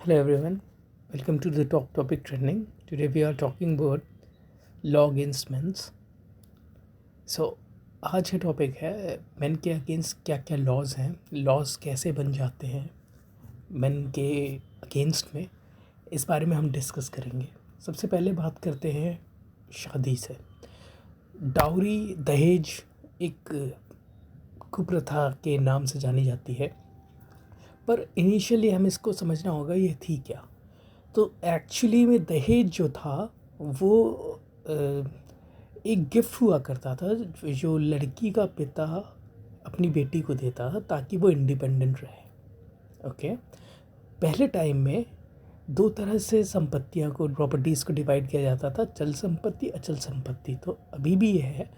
Hello everyone, welcome to the Talk Topic Trending. Today we are talking about law against men's. So आज का topic है main के against क्या क्या laws हैं, लॉज कैसे बन जाते हैं मेन के अगेंस्ट में, इस बारे में हम डिस्कस करेंगे। सबसे पहले बात करते हैं शादी से। डाउरी दहेज एक कुप्रथा के नाम से जानी जाती है, पर इनिशियली हमें इसको समझना होगा ये थी क्या। तो एक्चुअली में दहेज जो था वो एक गिफ्ट हुआ करता था जो लड़की का पिता अपनी बेटी को देता था ताकि वो इंडिपेंडेंट रहे। ओके, पहले टाइम में दो तरह से संपत्तियां को, प्रॉपर्टीज़ को डिवाइड किया जाता था, चल संपत्ति, अचल संपत्ति। तो अभी भी ये है।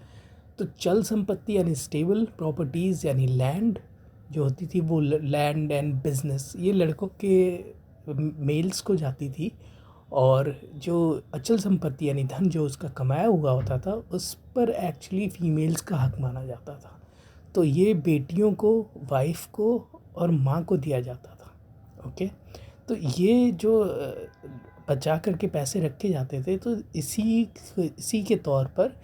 तो चल संपत्ति यानी स्टेबल प्रॉपर्टीज़ यानी लैंड जो होती थी, वो लैंड एंड बिजनेस ये लड़कों के मेल्स को जाती थी, और जो अचल संपत्ति यानी धन जो उसका कमाया हुआ होता था उस पर एक्चुअली फीमेल्स का हक माना जाता था। तो ये बेटियों को, वाइफ को और माँ को दिया जाता था। ओके, तो ये जो बचा करके पैसे रखे जाते थे, तो इसी के तौर पर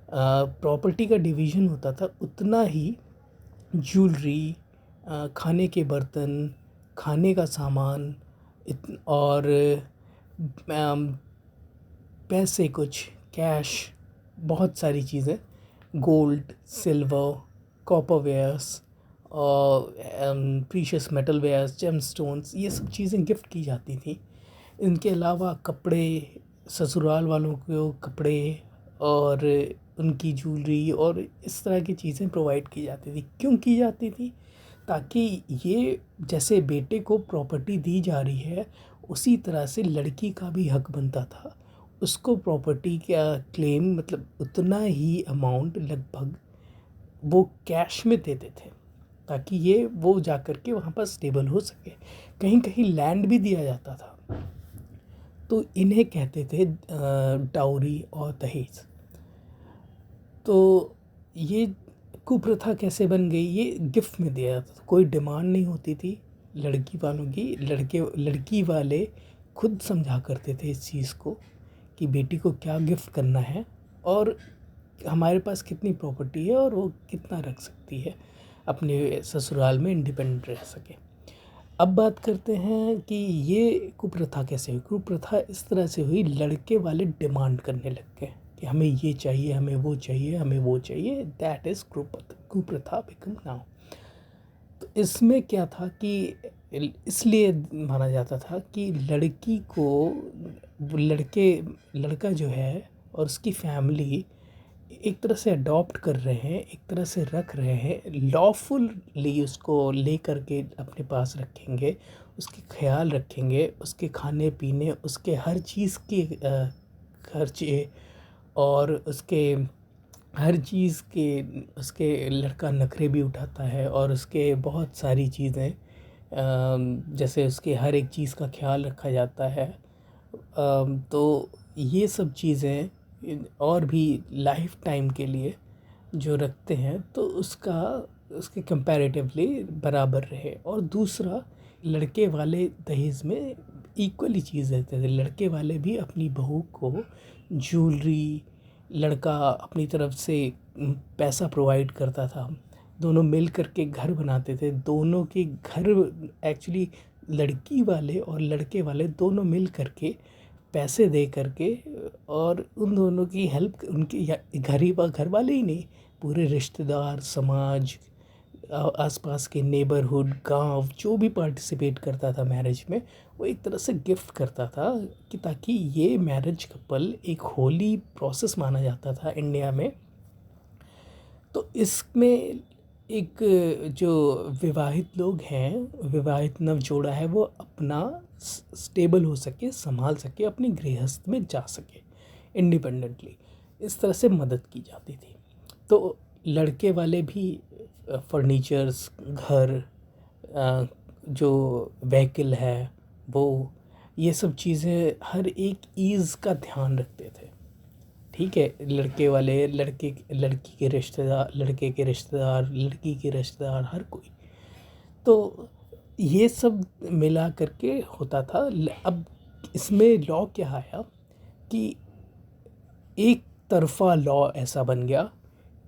प्रॉपर्टी का डिवीज़न होता था। उतना ही ज्वेलरी, खाने के बर्तन, खाने का सामान और पैसे, कुछ कैश, बहुत सारी चीज़ें, गोल्ड, सिल्वर, कॉपरवेयर्स और प्रीशियस मेटल वेयर्स, जेमस्टोन्स, ये सब चीज़ें गिफ्ट की जाती थी। इनके अलावा कपड़े, ससुराल वालों को कपड़े और उनकी ज्वेलरी और इस तरह की चीज़ें प्रोवाइड की जाती थी। क्यों की जाती थी? ताकि ये जैसे बेटे को प्रॉपर्टी दी जा रही है, उसी तरह से लड़की का भी हक बनता था। उसको प्रॉपर्टी का क्लेम, मतलब उतना ही अमाउंट लगभग वो कैश में देते थे ताकि ये वो जा कर के वहाँ पर स्टेबल हो सके। कहीं कहीं लैंड भी दिया जाता था। तो इन्हें कहते थे डाउरी और दहेज। तो ये कुप्रथा कैसे बन गई? ये गिफ्ट में दिया जाता था, कोई डिमांड नहीं होती थी लड़की वालों की। लड़की वाले खुद समझा करते थे इस चीज़ को कि बेटी को क्या गिफ्ट करना है और हमारे पास कितनी प्रॉपर्टी है और वो कितना रख सकती है अपने ससुराल में, इंडिपेंडेंट रह सके। अब बात करते हैं कि ये कुप्रथा कैसे हुई। कुप्रथा इस तरह से हुई, लड़के वाले डिमांड करने लग गए कि हमें ये चाहिए, हमें वो चाहिए, हमें वो चाहिए। दैट इज़ कुप्रथा बिकम नाउ। तो इसमें क्या था कि इसलिए माना जाता था कि लड़की को लड़का जो है और उसकी फैमिली एक तरह से अडॉप्ट कर रहे हैं, एक तरह से रख रहे हैं, लॉफुली उसको ले करके अपने पास रखेंगे, उसके ख्याल रखेंगे, उसके खाने पीने, उसके हर चीज़ के खर्चे और उसके हर चीज़ के, उसके लड़का नखरे भी उठाता है और उसके बहुत सारी चीज़ें, जैसे उसके हर एक चीज़ का ख्याल रखा जाता है। तो ये सब चीज़ें और भी लाइफ टाइम के लिए जो रखते हैं, तो उसके कंपैरेटिवली बराबर रहे। और दूसरा, लड़के वाले दहेज में इक्वली चीज़ देते थे। लड़के वाले भी अपनी बहू को ज्वेलरी, लड़का अपनी तरफ से पैसा प्रोवाइड करता था। दोनों मिल करके घर बनाते थे। दोनों के घर एक्चुअली लड़की वाले और लड़के वाले दोनों मिल करके पैसे दे करके, और उन दोनों की हेल्प, उनके घर वाले ही नहीं, पूरे रिश्तेदार, समाज, आसपास के नेबरहुड, गांव, जो भी पार्टिसिपेट करता था मैरिज में, वो एक तरह से गिफ्ट करता था कि ताकि ये मैरिज कपल एक होली प्रोसेस माना जाता था इंडिया में। तो इसमें एक जो विवाहित लोग हैं, विवाहित नवजोड़ा है, वो अपना स्टेबल हो सके, संभाल सके, अपनी गृहस्थ में जा सके इंडिपेंडेंटली। इस तरह से मदद की जाती थी। तो लड़के वाले भी फर्नीचर्स, घर, जो व्हीकल है वो, ये सब चीज़ें, हर एक ईज़ का ध्यान रखते थे। ठीक है, लड़के वाले, लड़की के रिश्तेदार, लड़के के रिश्तेदार, लड़की के रिश्तेदार, हर कोई। तो ये सब मिला करके होता था। अब इसमें लॉ क्या आया कि एक तरफा लॉ ऐसा बन गया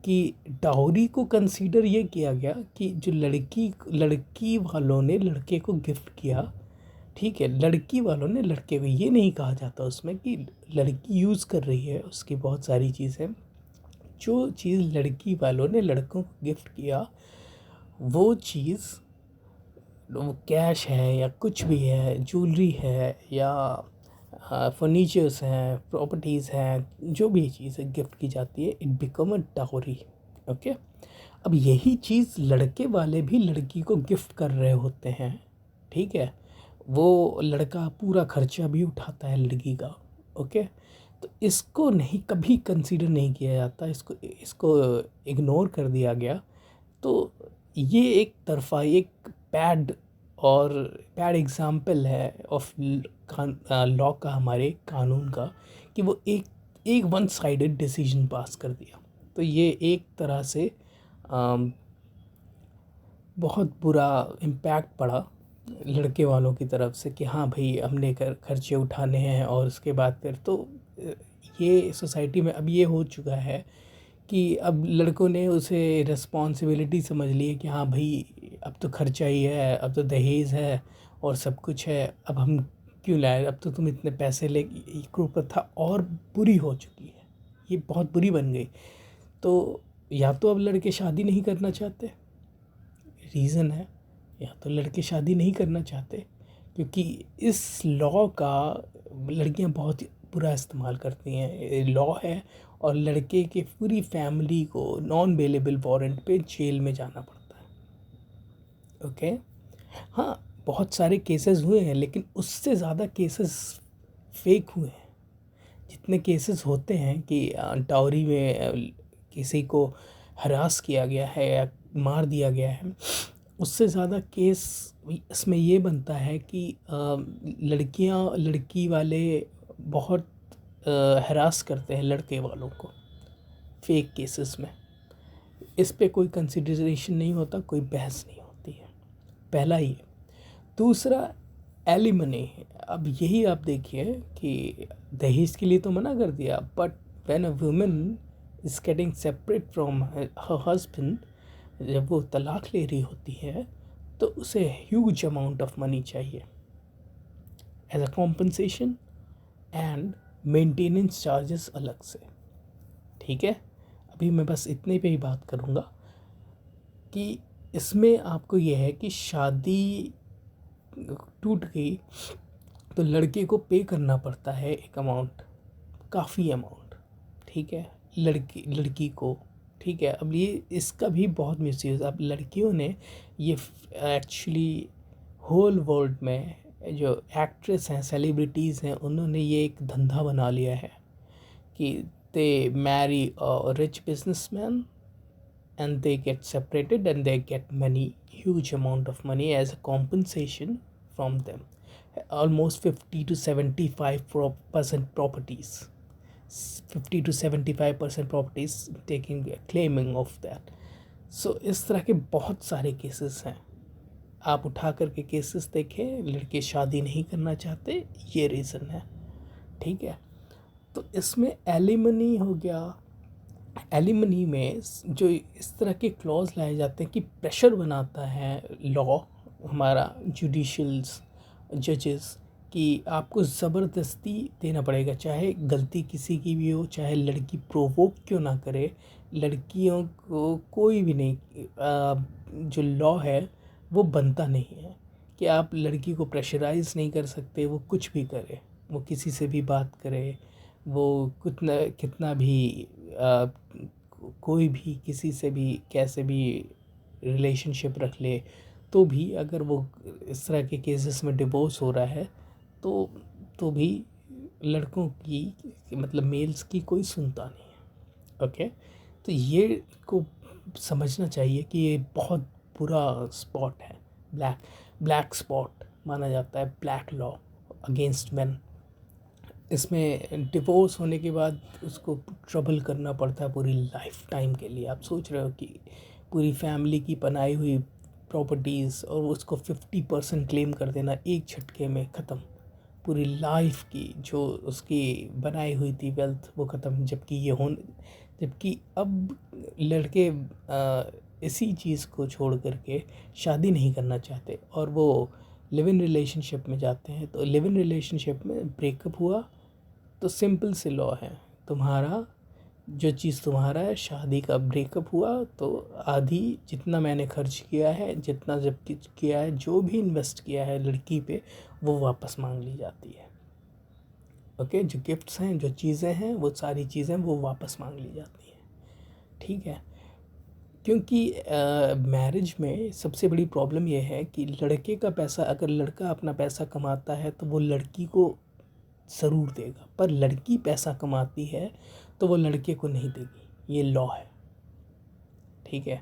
कि डाउरी को कंसीडर ये किया गया कि जो लड़की वालों ने लड़के को गिफ्ट किया, ठीक है, लड़की वालों ने लड़के को, ये नहीं कहा जाता उसमें कि लड़की यूज़ कर रही है उसकी बहुत सारी चीज़ें। जो चीज़ लड़की वालों ने लड़कों को गिफ्ट किया, वो चीज़, वो कैश है या कुछ भी है, ज्वेलरी है या फर्नीचर्स हैं, प्रॉपर्टीज़ हैं, जो भी चीज़ गिफ्ट की जाती है, it become a dowry. Okay, अब यही चीज़ लड़के वाले भी लड़की को गिफ्ट कर रहे होते हैं, ठीक है, वो लड़का पूरा खर्चा भी उठाता है लड़की का। ओके, तो इसको नहीं, कभी कंसीडर नहीं किया जाता, इसको इसको इग्नोर कर दिया गया। तो ये एक तरफा एक बैड और बैड एग्जाम्पल है ऑफ लॉ का, हमारे कानून का, कि वो एक वन साइडेड डिसीजन पास कर दिया। तो ये एक तरह से बहुत बुरा इम्पैक्ट पड़ा लड़के वालों की तरफ से कि हाँ भाई, हमने खर्चे उठाने हैं, और उसके बाद फिर तो ये सोसाइटी में अब ये हो चुका है कि अब लड़कों ने उसे रिस्पॉन्सिबिलिटी समझ ली है कि हाँ भाई, अब तो खर्चा ही है, अब तो दहेज है और सब कुछ है, अब हम क्यों लाए, अब तो तुम इतने पैसे ले। ये कुप्रथा और बुरी हो चुकी है, ये बहुत बुरी बन गई। तो या तो अब लड़के शादी नहीं करना चाहते, रीज़न है, या तो लड़के शादी नहीं करना चाहते क्योंकि इस लॉ का लड़कियां बहुत बुरा इस्तेमाल करती हैं। लॉ है और लड़के के पूरी फैमिली को नॉन बेलेबल वारंट पे जेल में जाना पड़ता है। ओके, हाँ, बहुत सारे केसेस हुए हैं, लेकिन उससे ज़्यादा केसेस फेक हुए हैं। जितने केसेस होते हैं कि डाउरी में किसी को हरास किया गया है या मार दिया गया है, उससे ज़्यादा केस इसमें ये बनता है कि लड़की वाले बहुत हरास करते हैं लड़के वालों को फेक केसेस में। इस पे कोई कंसिडरेशन नहीं होता, कोई बहस नहीं होती है। पहला ये। दूसरा, एलिमनी। अब यही आप देखिए कि दहेज के लिए तो मना कर दिया, but when a woman is getting separate from her husband, जब वो तलाक ले रही होती है, तो उसे ह्यूज अमाउंट ऑफ मनी चाहिए as a compensation and maintenance charges अलग से। ठीक है, अभी मैं बस इतने पे ही बात करूँगा कि इसमें आपको यह है कि शादी टूट गई तो लड़के को पे करना पड़ता है एक अमाउंट, काफ़ी अमाउंट, ठीक है, लड़की को। ठीक है, अब ये इसका भी बहुत मिसयूज़, अब लड़कियों ने ये एक्चुअली होल वर्ल्ड में जो एक्ट्रेस हैं, सेलिब्रिटीज़ हैं, उन्होंने ये एक धंधा बना लिया है कि they marry a rich businessman and they get separated and they get money, huge amount of money as a compensation from them, almost 50 to 75% properties, 50 to 75% properties taking claiming of that. So इस तरह के बहुत सारे cases हैं, आप उठा करके cases देखें, लड़के शादी नहीं करना चाहते, ये रीज़न है। ठीक है, तो इसमें एलिमनी हो गया। एलिमनी में जो इस तरह के क्लॉज लाए जाते हैं कि प्रेशर बनाता है लॉ, हमारा जुडिशल्स, जजेस, कि आपको ज़बरदस्ती देना पड़ेगा, चाहे गलती किसी की भी हो, चाहे लड़की प्रोवोक क्यों ना करे, लड़कियों को कोई भी नहीं, जो लॉ है वो बनता नहीं है कि आप लड़की को प्रेशराइज़ नहीं कर सकते, वो कुछ भी करे, वो किसी से भी बात करे, वो कितना भी कोई भी किसी से भी कैसे भी रिलेशनशिप रख ले, तो भी अगर वो इस तरह के केसेस में डिवोर्स हो रहा है तो भी लड़कों की, मतलब मेल्स की, कोई सुनता नहीं है। ओके, तो ये को समझना चाहिए कि ये बहुत बुरा स्पॉट है, ब्लैक स्पॉट माना जाता है, ब्लैक लॉ अगेंस्ट मैन। इसमें डिवोर्स होने के बाद उसको ट्रबल करना पड़ता है पूरी लाइफ टाइम के लिए। आप सोच रहे हो कि पूरी फैमिली की बनाई हुई प्रॉपर्टीज़ और उसको 50% क्लेम कर देना एक झटके में ख़त्म, पूरी लाइफ की जो उसकी बनाई हुई थी वेल्थ वो ख़त्म। जबकि अब लड़के इसी चीज़ को छोड़ करके शादी नहीं करना चाहते और वो लिव इन रिलेशनशिप में जाते हैं। तो लिव इन रिलेशनशिप में ब्रेकअप हुआ तो सिंपल से लॉ है, तुम्हारा जो चीज़ तुम्हारा है, शादी का ब्रेकअप हुआ तो आधी जितना मैंने खर्च किया है, जितना जब किया है, जो भी इन्वेस्ट किया है लड़की पे, वो वापस मांग ली जाती है। ओके, जो गिफ्ट्स हैं, जो चीज़ें हैं, वो सारी चीज़ें वो वापस मांग ली जाती हैं। ठीक है, क्योंकि मैरिज में सबसे बड़ी प्रॉब्लम ये है कि लड़के का पैसा, अगर लड़का अपना पैसा कमाता है तो वो लड़की को ज़रूर देगा, पर लड़की पैसा कमाती है तो वो लड़के को नहीं देगी। ये लॉ है। ठीक है,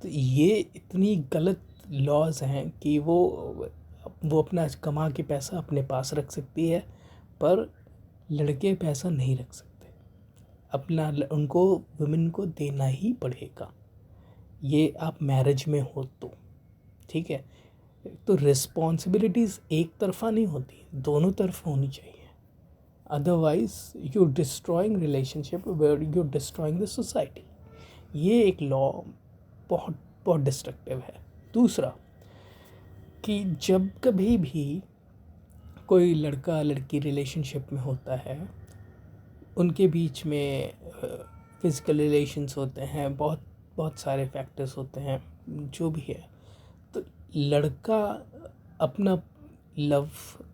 तो ये इतनी गलत लॉज हैं कि वो अपना कमा के पैसा अपने पास रख सकती है, पर लड़के पैसा नहीं रख सकते। अपना उनको वुमेन को देना ही पड़ेगा, ये आप मैरिज में हो तो। ठीक है, तो रिस्पॉन्सिबिलिटीज़ एक तरफा नहीं होती, दोनों तरफ होनी चाहिए। Otherwise you destroying relationship where you destroying the society. ये एक लॉ बहुत बहुत डिस्ट्रक्टिव है। दूसरा कि जब कभी भी कोई लड़का लड़की रिलेशनशिप में होता है, उनके बीच में फिज़िकल रिलेशंस होते हैं, बहुत बहुत सारे फैक्टर्स होते हैं, जो भी है, तो लड़का अपना लव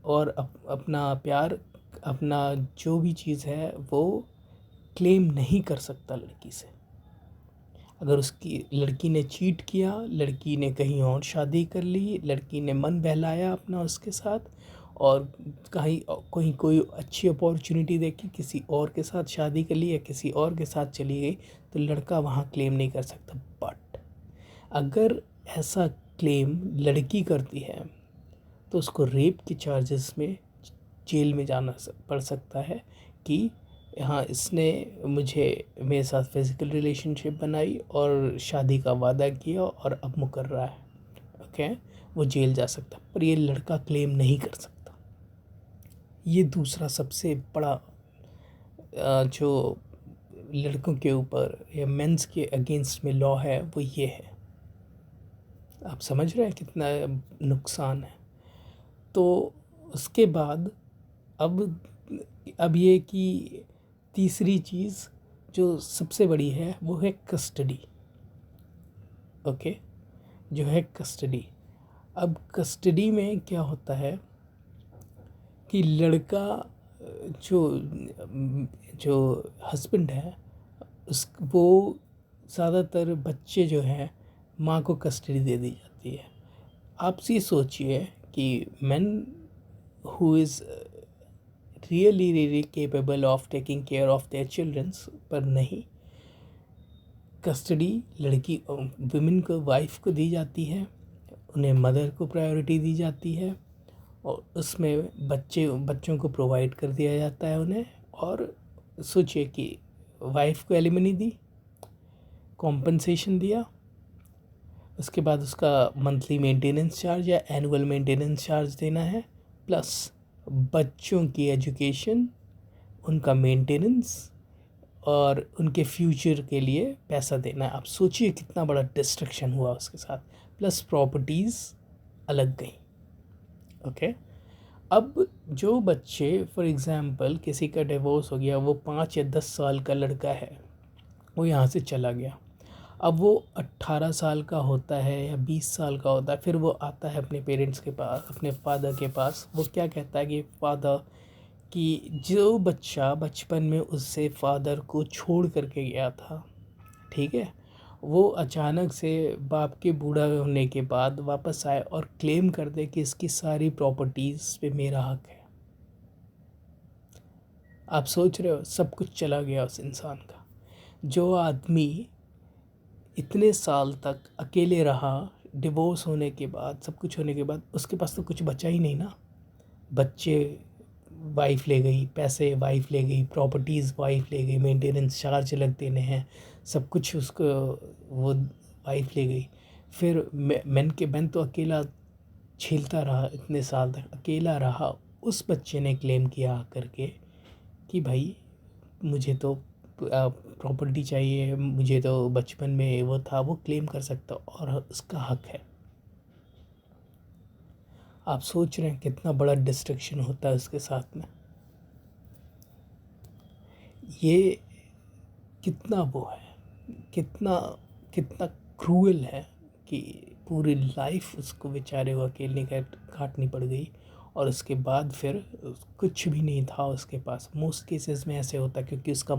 और अपना प्यार, अपना जो भी चीज़ है वो क्लेम नहीं कर सकता लड़की से। अगर उसकी लड़की ने चीट किया, लड़की ने कहीं और शादी कर ली, लड़की ने मन बहलाया अपना उसके साथ और कहीं कोई अच्छी अपॉर्चुनिटी देखी, किसी और के साथ शादी कर ली या किसी और के साथ चली गई, तो लड़का वहाँ क्लेम नहीं कर सकता। बट अगर ऐसा क्लेम लड़की करती है तो उसको रेप के चार्जेस में जेल में जाना पड़ सकता है कि हाँ, इसने मेरे साथ फिज़िकल रिलेशनशिप बनाई और शादी का वादा किया और अब मुकर रहा है। ओके, वो जेल जा सकता, पर ये लड़का क्लेम नहीं कर सकता। ये दूसरा सबसे बड़ा जो लड़कों के ऊपर या मेंस के अगेंस्ट में लॉ है वो ये है। आप समझ रहे हैं कितना नुकसान है। तो उसके बाद अब ये कि तीसरी चीज़ जो सबसे बड़ी है वो है कस्टडी। ओके, जो है कस्टडी। अब कस्टडी में क्या होता है कि लड़का जो हस्बैंड है वो ज़्यादातर बच्चे जो हैं माँ को कस्टडी दे दी जाती है। आप ये सोचिए कि man who is really capable of taking care of their childrens, पर नहीं, कस्टडी लड़की वुमेन को, वाइफ को दी जाती है, उन्हें मदर को प्रायोरिटी दी जाती है और उसमें बच्चों को प्रोवाइड कर दिया जाता है उन्हें। और सोचिए कि वाइफ को एलिमनी दी, कॉम्पनसेशन दिया, उसके बाद उसका मंथली मेंटेनेंस चार्ज या एनुअल मेंटेनेंस चार्ज देना है, प्लस बच्चों की एजुकेशन, उनका मेंटेनेंस और उनके फ्यूचर के लिए पैसा देना है। आप सोचिए कितना बड़ा डिस्ट्रक्शन हुआ उसके साथ, प्लस प्रॉपर्टीज़ अलग गई। ओके, अब जो बच्चे, फॉर एग्ज़ाम्पल किसी का डिवोर्स हो गया, वो 5 या 10 साल का लड़का है, वो यहाँ से चला गया, अब वो 18 साल का होता है या 20 साल का होता है, फिर वो आता है अपने पेरेंट्स के पास, अपने फादर के पास। वो क्या कहता है कि फादर, कि जो बच्चा बचपन में उससे फादर को छोड़ करके गया था, ठीक है, वो अचानक से बाप के बूढ़ा होने के बाद वापस आए और क्लेम कर दे कि इसकी सारी प्रॉपर्टीज़ पे मेरा हक है। आप सोच रहे हो, सब कुछ चला गया उस इंसान का। जो आदमी इतने साल तक अकेले रहा, डिवोर्स होने के बाद, सब कुछ होने के बाद, उसके पास तो कुछ बचा ही नहीं ना। बच्चे वाइफ ले गई, पैसे वाइफ ले गई, प्रॉपर्टीज़ वाइफ ले गई, मेंटेनेंस चार्ज अलग देने हैं, सब कुछ उसको वो वाइफ ले गई। फिर मैन तो अकेला झेलता रहा, इतने साल तक अकेला रहा। उस बच्चे ने क्लेम किया करके कि भाई मुझे तो प्रॉपर्टी चाहिए, मुझे तो बचपन में वो था, वो क्लेम कर सकता और उसका हक है। आप सोच रहे हैं कितना बड़ा डिस्ट्रक्शन होता है उसके साथ में। ये कितना वो है, कितना कितना क्रूअल है कि पूरी लाइफ उसको बेचारे को अकेले काटनी पड़ गई। और उसके बाद फिर कुछ भी नहीं था उसके पास। मोस्ट केसेस में ऐसे होता है क्योंकि उसका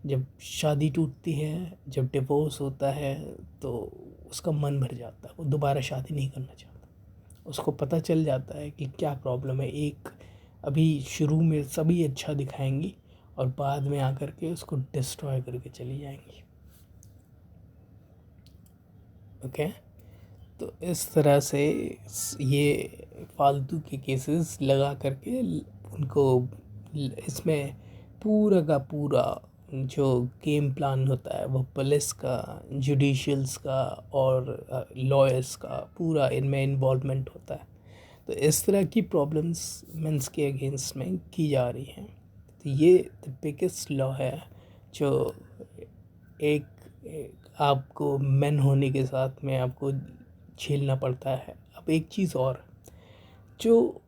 जब शादी टूटती है, जब डिवोर्स होता है, तो उसका मन भर जाता है, वो दोबारा शादी नहीं करना चाहता। उसको पता चल जाता है कि क्या प्रॉब्लम है। एक अभी शुरू में सभी अच्छा दिखाएंगी और बाद में आकर के उसको डिस्ट्रॉय करके चली जाएंगी। ओके, तो इस तरह से ये फालतू के केसेस लगा करके उनको इसमें पूरा का पूरा जो गेम प्लान होता है वो पुलिस का, जुडिशल्स का और लॉयर्स का पूरा इनमें इन्वॉल्वमेंट होता है। तो इस तरह की प्रॉब्लम्स मेंस के अगेंस्ट में की जा रही हैं। तो ये द बिगेस्ट लॉ है जो एक आपको मेन होने के साथ में आपको झेलना पड़ता है। अब एक चीज़ और, जो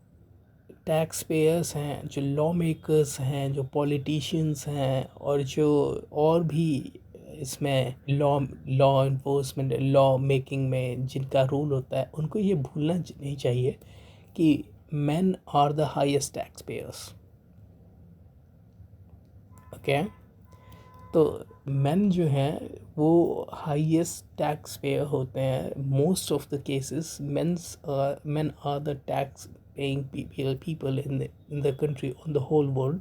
टैक्स पेयर्स हैं, जो लॉ मेकर्स हैं, जो पॉलिटिशियंस हैं और जो और भी इसमें law law enforcement, law making में जिनका रोल होता है, उनको ये भूलना नहीं चाहिए कि men are the highest taxpayers। Okay, तो men जो हैं वो हाईएस्ट टैक्स पेयर होते हैं। Most of the cases men are the tax paying people in the country, on the whole world।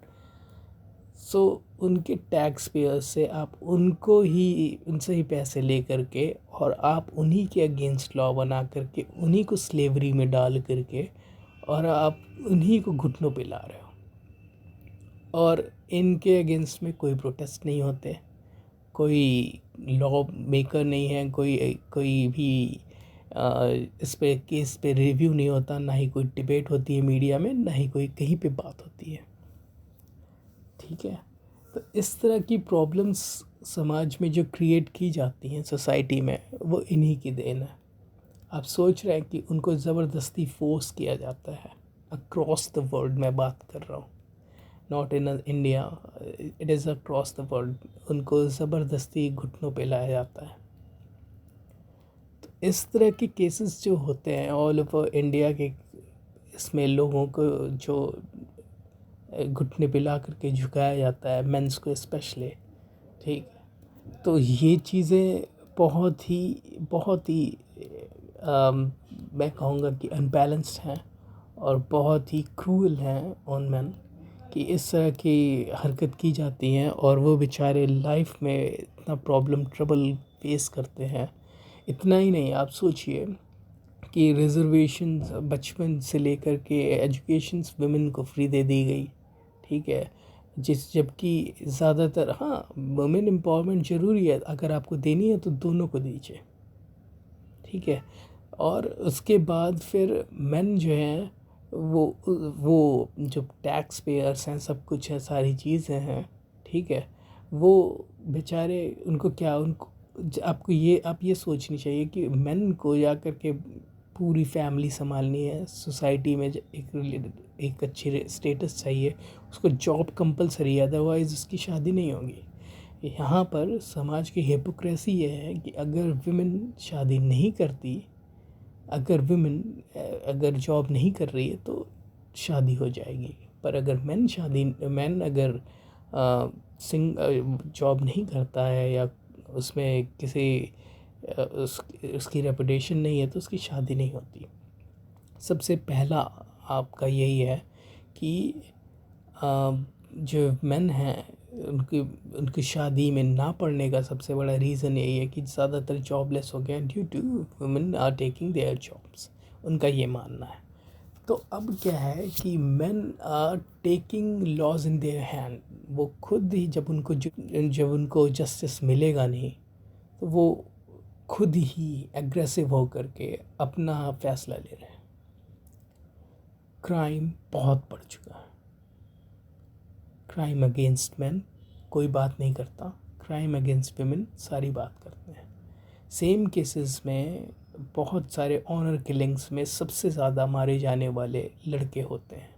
सो उनके टैक्स पेयर से आप उनको ही, उनसे ही पैसे ले करके और आप उन्हीं के अगेंस्ट लॉ बना करके उन्हीं को स्लेवरी में डाल करके और आप उन्हीं को घुटनों पे ला रहे हो। और इनके अगेंस्ट में कोई प्रोटेस्ट नहीं होते, कोई लॉ मेकर नहीं है, कोई कोई भी इस पे केस पे रिव्यू नहीं होता, ना ही कोई डिबेट होती है मीडिया में, ना ही कोई कहीं पे बात होती है। ठीक है, तो इस तरह की प्रॉब्लम्स समाज में जो क्रिएट की जाती हैं सोसाइटी में, वो इन्हीं की देन है। आप सोच रहे हैं कि उनको ज़बरदस्ती फोर्स किया जाता है। अक्रॉस द वर्ल्ड मैं बात कर रहा हूँ, not in India, it is across the world. उनको ज़बरदस्ती घुटनों पे लाया जाता है। तो इस तरह के केसेस जो होते हैं ऑल ओवर इंडिया के, इसमें लोगों को जो घुटने पे ला करके झुकाया जाता है, मेंस को स्पेशली। ठीक है, तो ये चीज़ें बहुत ही मैं कहूँगा कि अनबैलेंस्ड हैं और बहुत ही क्रूअल हैं ऑन मेन कि इस तरह की हरकत की जाती हैं और वो बेचारे लाइफ में इतना प्रॉब्लम ट्रबल फेस करते हैं। इतना ही नहीं, आप सोचिए कि रिजर्वेशन बचपन से लेकर के एजुकेशंस वुमेन को फ्री दे दी गई। ठीक है, जबकि ज़्यादातर, हाँ वुमेन एम्पावरमेंट ज़रूरी है, अगर आपको देनी है तो दोनों को दीजिए। ठीक है, और उसके बाद फिर मेन जो हैं वो जो टैक्स पेयर्स हैं, सब कुछ है, सारी चीज़ें हैं। ठीक है, वो बेचारे उनको क्या, उनको आप ये सोचनी चाहिए कि मेन को जा कर के पूरी फैमिली संभालनी है, सोसाइटी में एक अच्छी स्टेटस चाहिए, उसको जॉब कंपलसरी है, अदरवाइज़ उसकी शादी नहीं होगी। यहाँ पर समाज की हिपोक्रेसी ये है कि अगर विमेन शादी नहीं करती, अगर विमेन अगर जॉब नहीं कर रही है तो शादी हो जाएगी, पर अगर मैन अगर जॉब नहीं करता है या उसमें किसी उसकी रेपुटेशन नहीं है तो उसकी शादी नहीं होती। सबसे पहला आपका यही है कि जो मेन हैं उनकी शादी में ना पढ़ने का सबसे बड़ा रीज़न यही है कि ज़्यादातर जॉबलेस हो गए due to women are taking their jobs, उनका ये मानना है। तो अब क्या है कि men are taking laws in their hand. वो खुद ही जब उनको जस्टिस मिलेगा नहीं तो वो खुद ही एग्रेसिव हो करके अपना फैसला ले रहे हैं। क्राइम बहुत बढ़ चुका है। क्राइम अगेंस्ट मैन कोई बात नहीं करता, क्राइम अगेंस्ट विमेन सारी बात करते हैं। सेम केसेस में बहुत सारे ऑनर किलिंग्स में सबसे ज़्यादा मारे जाने वाले लड़के होते हैं,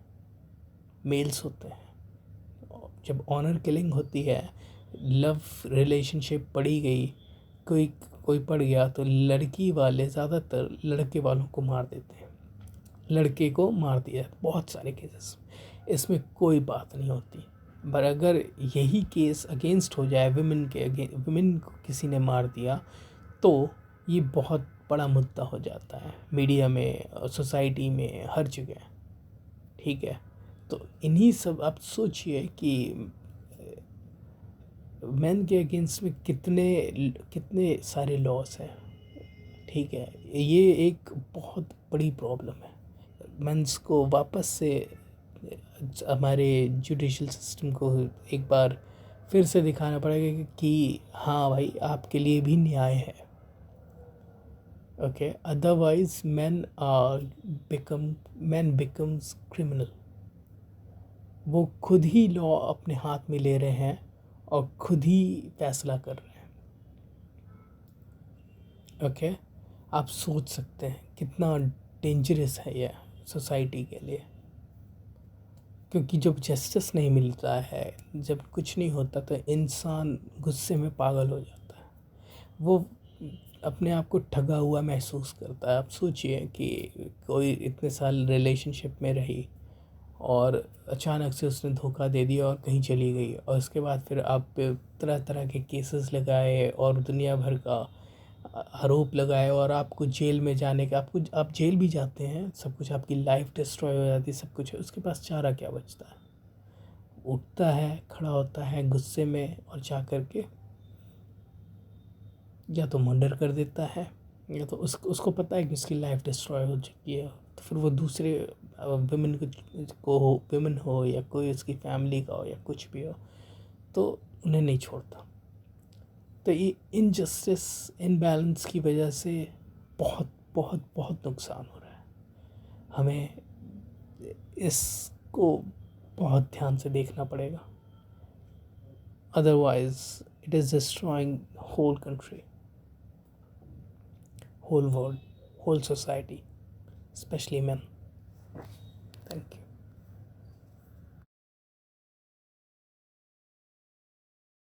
मेल्स होते हैं। जब ऑनर किलिंग होती है, लव रिलेशनशिप पड़ी गई, कोई कोई पड़ गया, तो लड़की वाले ज़्यादातर लड़के वालों को मार देते हैं, लड़के को मार दिया। बहुत सारे केसेस, इसमें कोई बात नहीं होती। पर अगर यही केस अगेंस्ट हो जाए विमेन को किसी ने मार दिया, तो ये बहुत बड़ा मुद्दा हो जाता है मीडिया में, सोसाइटी में, हर जगह। ठीक है, तो इन्हीं सब, आप सोचिए कि मैन के अगेंस्ट में कितने कितने सारे लॉस हैं। ठीक है, ये एक बहुत बड़ी प्रॉब्लम है। मेंस को वापस से हमारे जुडिशल सिस्टम को एक बार फिर से दिखाना पड़ेगा कि हाँ भाई, आपके लिए भी न्याय है। Okay, otherwise man becomes criminal. वो खुद ही लॉ अपने हाथ में ले रहे हैं और खुद ही फैसला कर रहे हैं। ओके, आप सोच सकते हैं कितना डेंजरस है यह सोसाइटी के लिए। क्योंकि जब जस्टिस नहीं मिलता है, जब कुछ नहीं होता, तो इंसान गुस्से में पागल हो जाता है। वो अपने आप को ठगा हुआ महसूस करता है। आप सोचिए कि कोई इतने साल रिलेशनशिप में रही और अचानक से उसने धोखा दे दिया और कहीं चली गई, और उसके बाद फिर आप पे तरह तरह के केसेस लगाए और दुनिया भर का आरोप लगाए, और आपको जेल में जाने का, आप जेल भी जाते हैं, सब कुछ, आपकी लाइफ डिस्ट्रॉय हो जाती है, सब कुछ है। उसके पास चारा क्या बचता है? उठता है, खड़ा होता है गुस्से में, और जा कर के या तो मर्डर कर देता है, या तो उसको पता है कि उसकी लाइफ डिस्ट्रॉय हो चुकी है, तो फिर वो दूसरे विमेन हो या कोई उसकी फैमिली का हो या कुछ भी हो, तो उन्हें नहीं छोड़ता। तो ये इनजस्टिस, इनबैलेंस की वजह से बहुत बहुत बहुत नुकसान हो रहा है। हमें इसको बहुत ध्यान से देखना पड़ेगा, otherwise it is destroying whole country, whole world, whole society, especially men. Thank you.